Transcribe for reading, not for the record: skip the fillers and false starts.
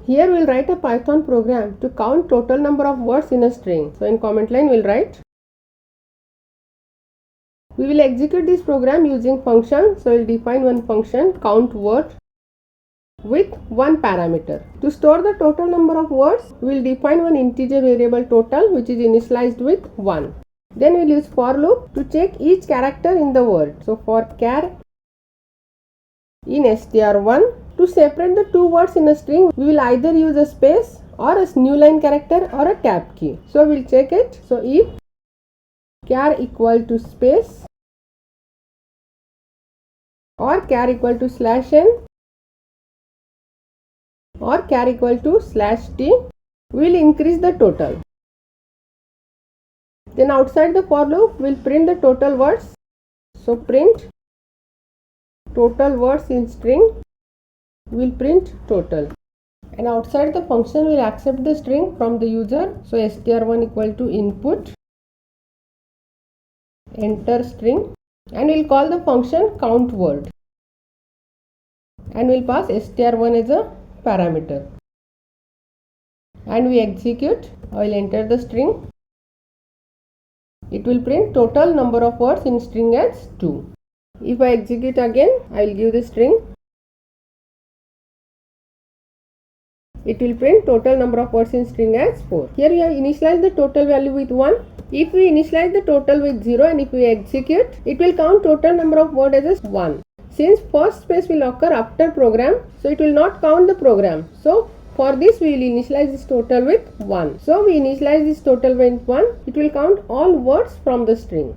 Here we'll write a Python program to count total number of words in a string. So in comment line we'll write. We will execute this program using function. So we'll define one function, count word, with one parameter. To store the total number of words, we will define one integer variable total which is initialized with 1. Then we will use for loop to check each character in the word. So for char in str1, to separate the two words in a string, we will either use a space or a new line character or a tab key. So we'll check it. So if char equal to space or char equal to /n or char equal to /t, we will increase the total. Then outside the for loop, we will print the total words. So print total words in string, we will print total. And outside the function, we will accept the string from the user. So str1 equal to input, enter string, and we will call the function count word. And we will pass str1 as a parameter. And we execute. I will enter the string. It will print total number of words in string as 2. If I execute again, I will give the string. It will print total number of words in string as 4. Here we have initialized the total value with 1. If we initialize the total with 0 and if we execute, it will count total number of words as 1. Since first space will occur after program, so it will not count the program. So for this we will initialize this total with 1. So we initialize this total with 1. It will count all words from the string.